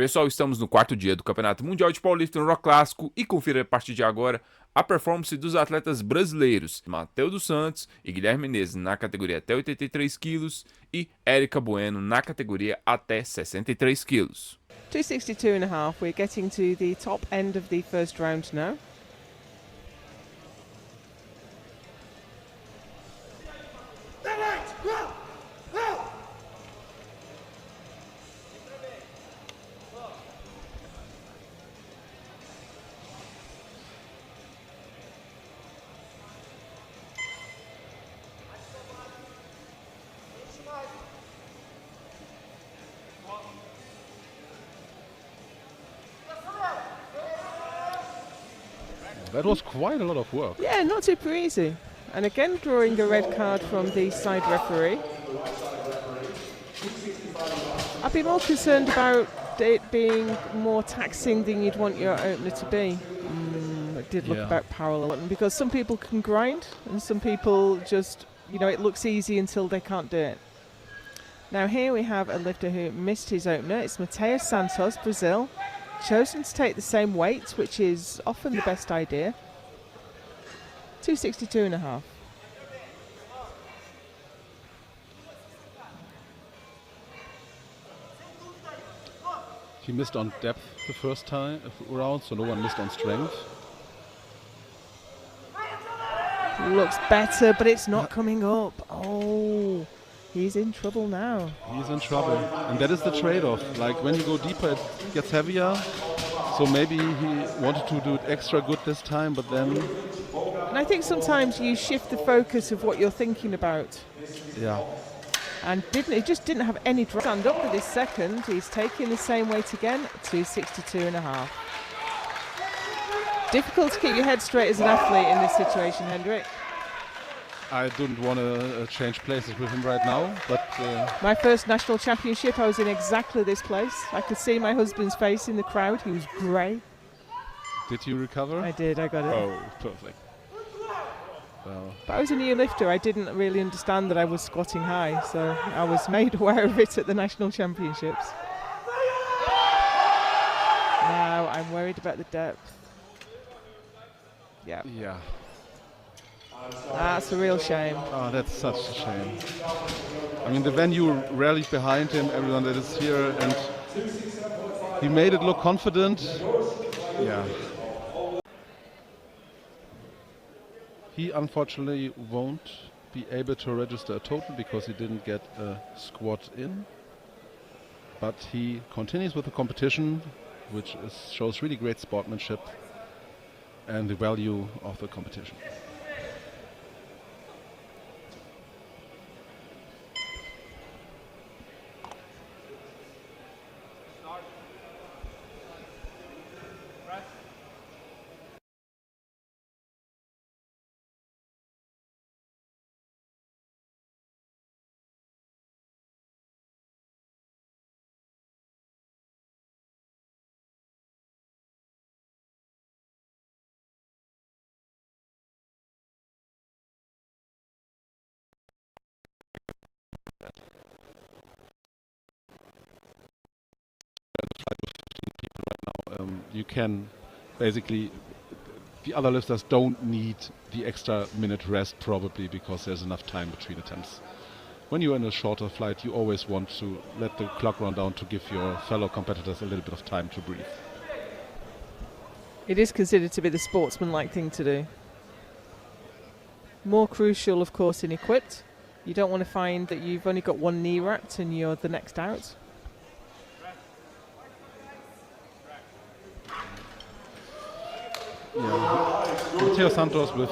Pessoal, estamos no quarto dia do Campeonato Mundial de Powerlifting Rock Clássico e confira a partir de agora a performance dos atletas brasileiros Matheus dos Santos e Guilherme Menezes na categoria até 83 quilos e Érica Bueno na categoria até 63 quilos. 262.5, we're getting to the top end of the first round now. That was quite a lot of work. Yeah, not super easy. And again, drawing a red card from the side referee. I'd be more concerned about it being more taxing than you'd want your opener to be. It did look about parallel because some people can grind and some people just, it looks easy until they can't do it. Now here we have a lifter who missed his opener. It's Matheus Santos, Brazil. Chosen to take the same weight, which is often the best idea. 262.5. He missed on depth the first time round, so no one missed on strength. Looks better, but it's not coming up. Oh, he's in trouble now. He's in trouble, and that is the trade-off. Like when you go deeper, it gets heavier. So maybe he wanted to do it extra good this time, but then... And I think sometimes you shift the focus of what you're thinking about. Yeah. And he just didn't have any drive. Stand up for this second. He's taking the same weight again, 262.5. Difficult to keep your head straight as an athlete in this situation, Hendrik. I didn't want to change places with him right now, but... My first national championship, I was in exactly this place. I could see my husband's face in the crowd. He was grey. Did you recover? I did, I got it. Oh, perfect. Well. But I was a new lifter. I didn't really understand that I was squatting high, so I was made aware of it at the national championships. Now I'm worried about the depth. Yeah. Yeah. That's a real shame. Oh, that's such a shame. I mean, the venue rallied behind him, everyone that is here, and he made it look confident. Yeah. He unfortunately won't be able to register a total because he didn't get a squat in. But he continues with the competition, which shows really great sportsmanship and the value of the competition. You can basically, the other lifters don't need the extra minute rest probably because there's enough time between attempts. When you're in a shorter flight, you always want to let the clock run down to give your fellow competitors a little bit of time to breathe. It is considered to be the sportsmanlike thing to do. More crucial, of course, in equipped. You don't want to find that you've only got one knee wrapped and you're the next out. Yeah, Matheus Santos with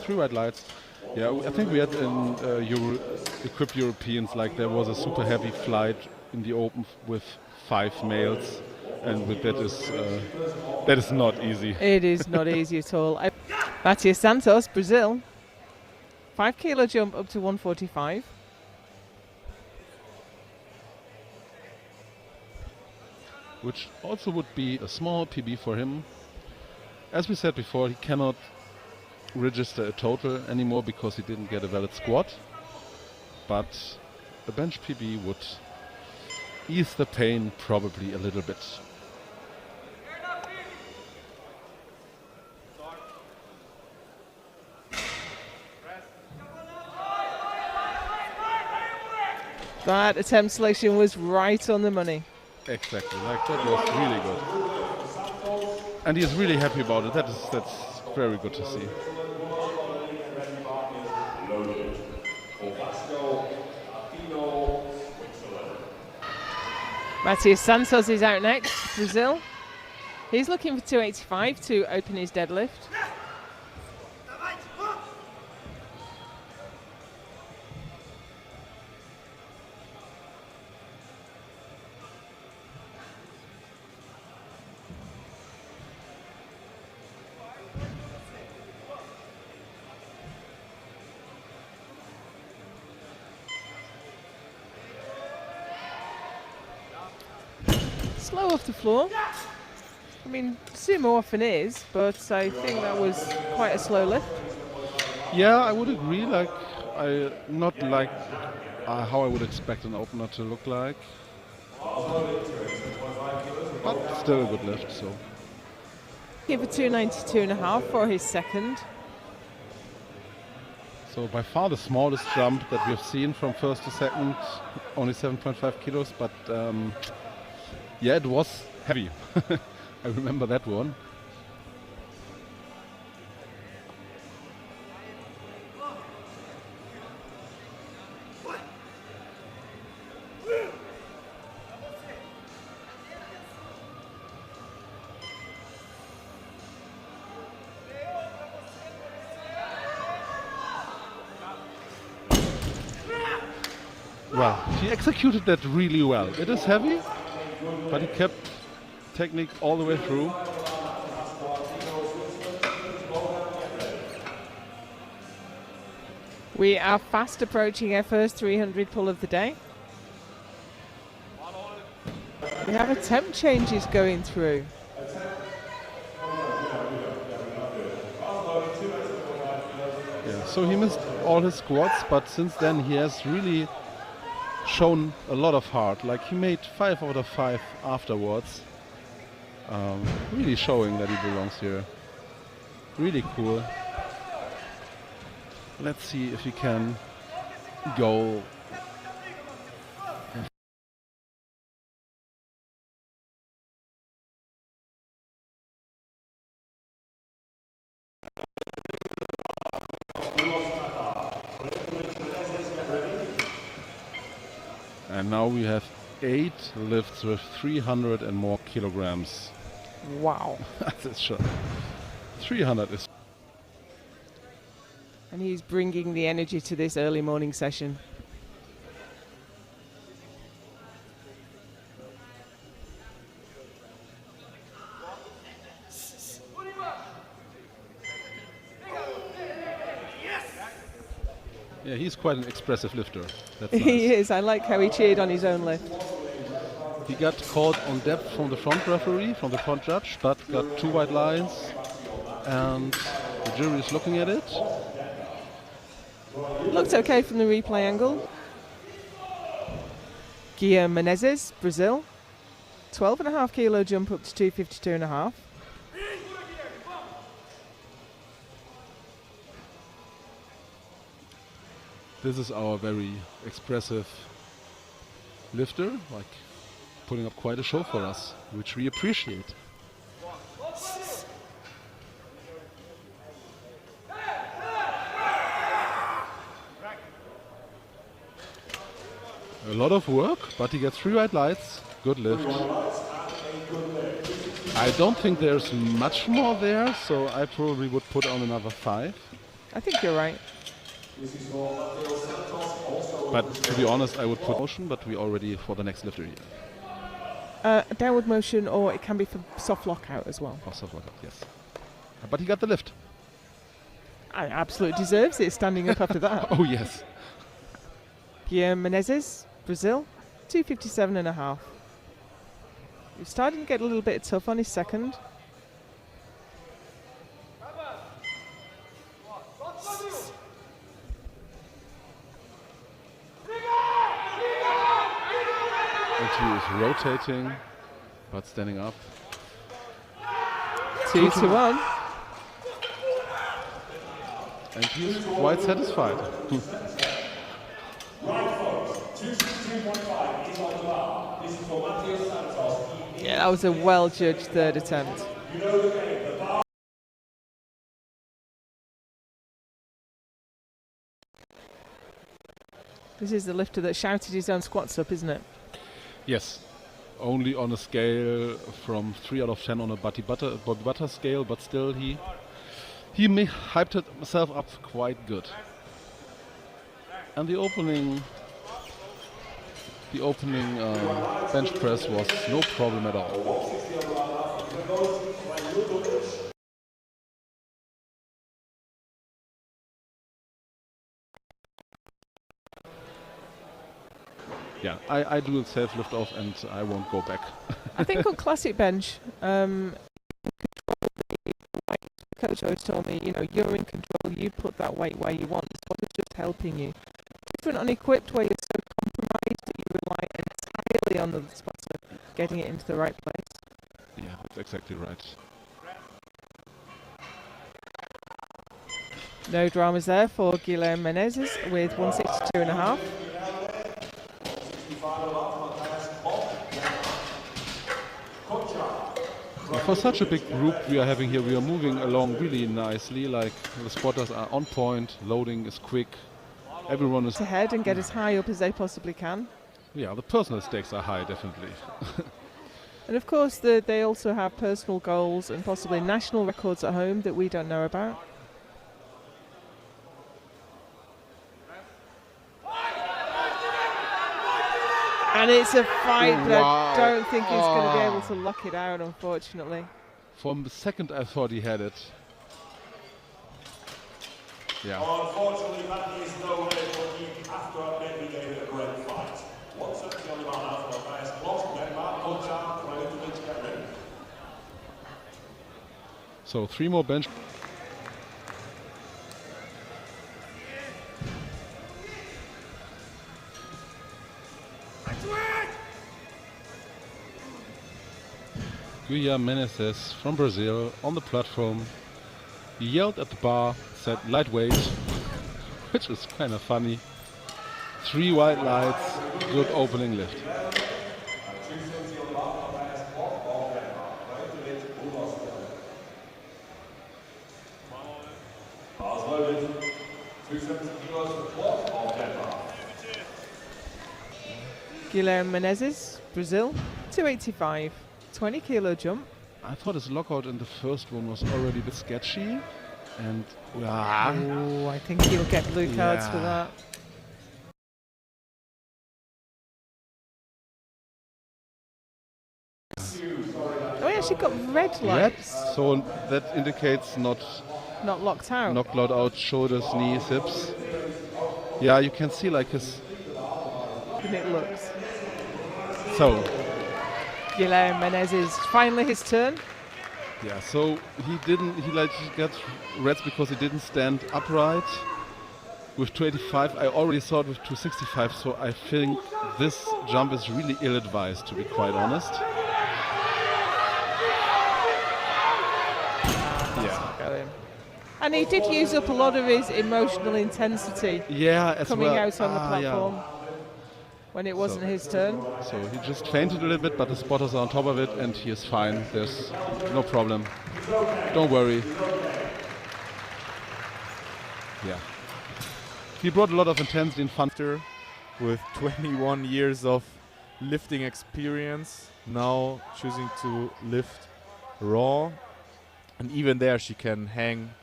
3 white lights. Yeah, I think we had in equipped Europeans, like there was a super heavy flight in the open with 5 males, and with that is not easy. It is not easy at all. Matheus Santos, Brazil. 5 kilo jump up to 145. Which also would be a small PB for him. As we said before, he cannot register a total anymore because he didn't get a valid squat. But a bench PB would ease the pain probably a little bit. That attempt selection was right on the money. Exactly, like that was really good. And he's really happy about it. That's very good to see. Matias Santos is out next, Brazil. He's looking for 285 to open his deadlift. Slow off the floor. I mean, sumo often is, but I think that was quite a slow lift. Yeah, I would agree. Like, not like how I would expect an opener to look like, but still a good lift. So Give a 292.5 for his second. So by far the smallest jump that we've seen from first to second, only 7.5 kilos, but yeah, it was heavy. I remember that one. Well, he executed that really well. It is heavy, but he kept technique all the way through. We are fast approaching our first 300 pull of the day. We have attempt changes going through. Yeah, so he missed all his squats, but since then he has really shown a lot of heart. Like, he made 5 out of 5 afterwards. Really showing that he belongs here. Really cool. Let's see if he can go. And now we have 8 lifts with 300 and more kilograms. Wow. That's shot. 300 is. And he's bringing the energy to this early morning session. Yeah, he's quite an expressive lifter. That's nice. He is. I like how he cheered on his own lift. He got called on depth from the front referee, from the front judge, but got 2 white lines, and the jury is looking at it. Looked okay from the replay angle. Guilherme Menezes, Brazil. 12.5 kilo jump up to 252.5. This is our very expressive lifter, like putting up quite a show for us, which we appreciate. A lot of work, but he gets 3 white lights. Good lift. I don't think there's much more there, so I probably would put on another 5. I think you're right. But to be honest, I would put motion, but we already for the next lifter here. A downward motion, or it can be for soft lockout as well. Oh, soft lockout, yes. But he got the lift. I absolutely deserves it, standing up after that. Oh, yes. Guilherme Menezes, Brazil, 257.5. He's starting to get a little bit tough on his second. And he is rotating, but standing up. 2-1. And he's quite satisfied. Yeah, that was a well-judged third attempt. This is the lifter that shouted his own squats up, isn't it? Yes, only on a scale from 3 out of 10 on a body butter scale, but still he hyped himself up quite good. And the opening bench press was no problem at all. Yeah, I do a self lift off and I won't go back. I think on classic bench, coach always told me, you know, you're in control, you put that weight where you want, the spotter's just helping you. Different on equipped where you're so compromised that you rely entirely on the spotter getting it into the right place. Yeah, that's exactly right. No dramas there for Guilherme Menezes with 162.5. For such a big group we are having here, we are moving along really nicely, like the spotters are on point, loading is quick, everyone is ahead and get as high up as they possibly can. Yeah, the personal stakes are high, definitely. And of course they also have personal goals and possibly national records at home that we don't know about. And it's a fight, but I don't think he's going to be able to lock it out, unfortunately. From the second I thought he had it. Yeah. Unfortunately, that is no way for him after maybe a great fight. What's up to the man after the first close, Denmark, Kocha, ready to get ready. So 3 more bench. Guilherme Menezes from Brazil on the platform. He yelled at the bar, said lightweight, which is kind of funny. 3 white lights, good opening lift. Guilherme Menezes, Brazil, 285. 20 kilo jump. I thought his lockout in the first one was already a bit sketchy, and oh, I think he'll get blue cards for that. Oh, yeah, she got red lights. Red, so that indicates not locked out. Not locked out, shoulders, knees, hips. Yeah, you can see like his. And it looks. So. Guilherme Menezes, finally his turn. Yeah, so he got reds because he didn't stand upright. With 285, I already saw it with 265, so I think this jump is really ill-advised, to be quite honest. Yeah. And he did use up a lot of his emotional intensity. Yeah, coming out on the platform. Yeah. When it wasn't his turn. So he just fainted a little bit, but the spotters are on top of it and he is fine. There's no problem. Don't worry. Yeah. He brought a lot of intensity and fun. With 21 years of lifting experience, now choosing to lift raw. And even there she can hang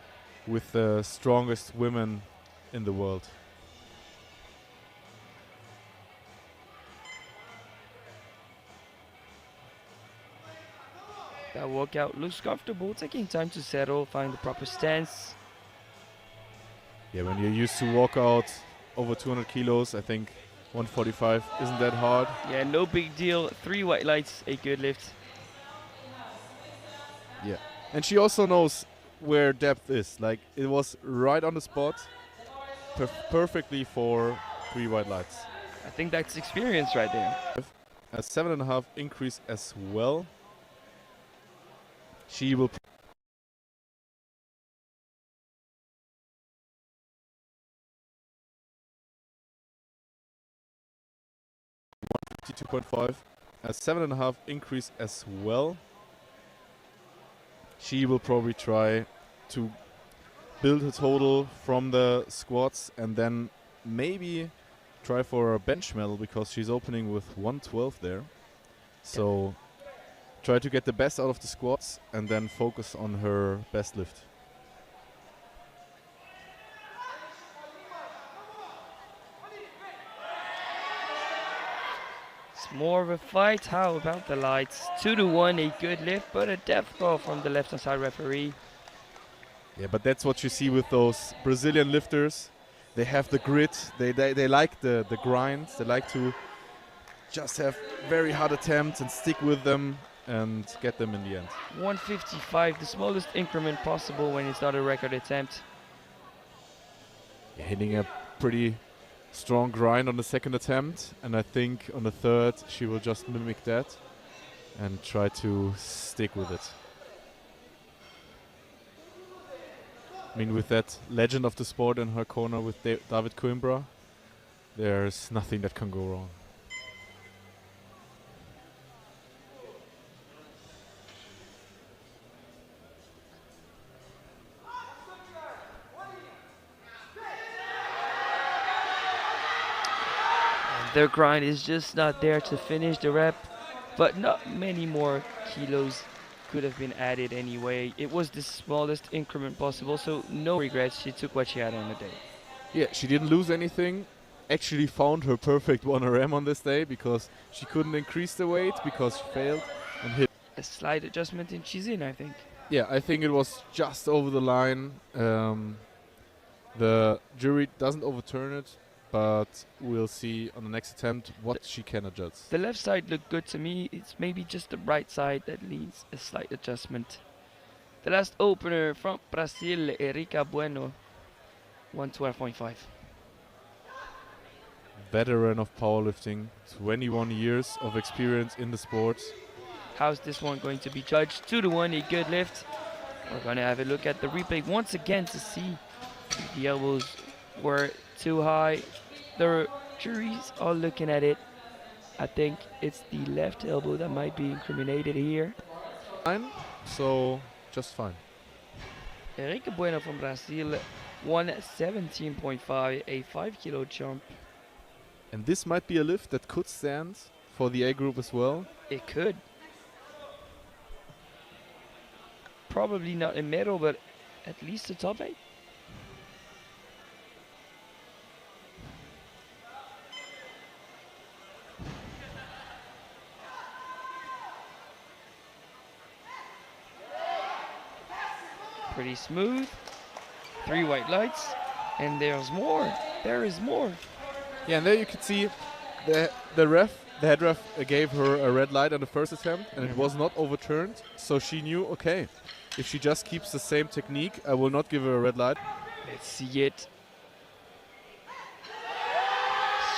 with the strongest women in the world. That workout looks comfortable, taking time to settle, find the proper stance. Yeah, when you're used to walk out over 200 kilos, I think 145 isn't that hard. Yeah, no big deal. 3 white lights, a good lift. Yeah, and she also knows where depth is. Like, it was right on the spot, perfectly for 3 white lights. I think that's experience right there. a 7.5 increase as well. She will 2.5, a 7.5 increase as well. She will probably try to build her total from the squats and then maybe try for a bench medal because she's opening with 112 there. So try to get the best out of the squats and then focus on her best lift. It's more of a fight. How about the lights? 2-1, a good lift, but a death call from the left-hand side referee. Yeah, but that's what you see with those Brazilian lifters. They have the grit. They like the grind. They like to just have very hard attempts and stick with them and get them in the end. 155, the smallest increment possible when it's not a record attempt. Yeah, hitting a pretty strong grind on the second attempt, and I think on the third she will just mimic that and try to stick with it. I mean, with that legend of the sport in her corner with David Coimbra, there's nothing that can go wrong. Their grind is just not there to finish the rep, but not many more kilos could have been added anyway. It was the smallest increment possible, so no regrets. She took what she had on the day. Yeah, she didn't lose anything. Actually found her perfect 1RM on this day because she couldn't increase the weight because she failed and hit. A slight adjustment and she's in, I think. Yeah, I think it was just over the line. The jury doesn't overturn it, but we'll see on the next attempt what she can adjust. The left side looked good to me. It's maybe just the right side that needs a slight adjustment. The last opener from Brazil, Erika Bueno, 112.5. Veteran of powerlifting, 21 years of experience in the sport. How's this one going to be judged? 2-1, a good lift. We're going to have a look at the replay once again to see if the elbows were too high. The juries are looking at it. I think it's the left elbow that might be incriminated here. Fine, so just fine. Erika Bueno from Brazil, 117.5, a 5 kilo jump. And this might be a lift that could stand for the A group as well. It could. Probably not a medal, but at least a top 8. Pretty smooth. 3 white lights. And there's more. There is more. Yeah, and there you can see the head ref gave her a red light on the first attempt, and it was not overturned. So she knew, okay, if she just keeps the same technique, I will not give her a red light. Let's see it.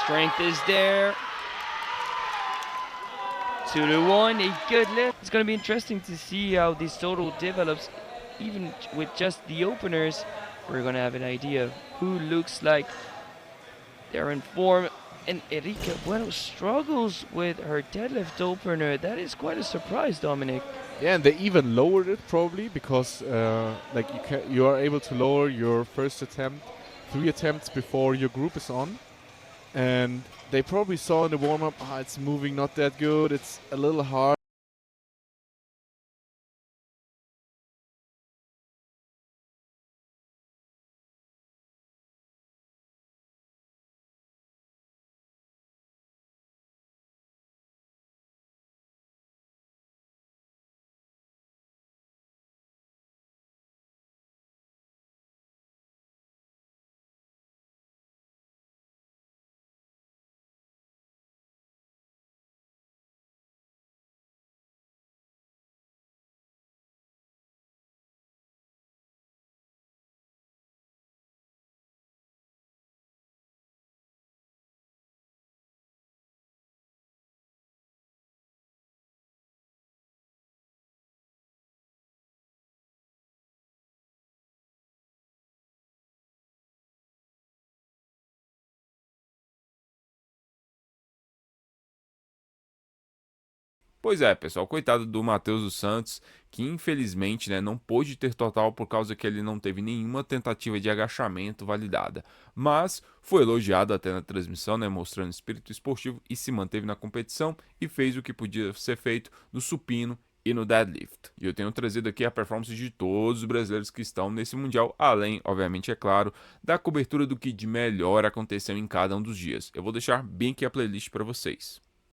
Strength is there. 2-1, a good lift. It's going to be interesting to see how this total develops. Even with just the openers, we're going to have an idea of who looks like they're in form. And Erika Bueno struggles with her deadlift opener. That is quite a surprise, Dominic. Yeah, and they even lowered it probably because you are able to lower your first attempt 3 attempts before your group is on. And they probably saw in the warm-up, it's moving not that good, it's a little hard. Pois é, pessoal, coitado do Matheus dos Santos, que infelizmente, né, não pôde ter total por causa que ele não teve nenhuma tentativa de agachamento validada. Mas foi elogiado até na transmissão, né, mostrando espírito esportivo e se manteve na competição e fez o que podia ser feito no supino e no deadlift. E eu tenho trazido aqui a performance de todos os brasileiros que estão nesse Mundial, além, obviamente, é claro, da cobertura do que de melhor aconteceu em cada um dos dias. Eu vou deixar bem aqui a playlist para vocês.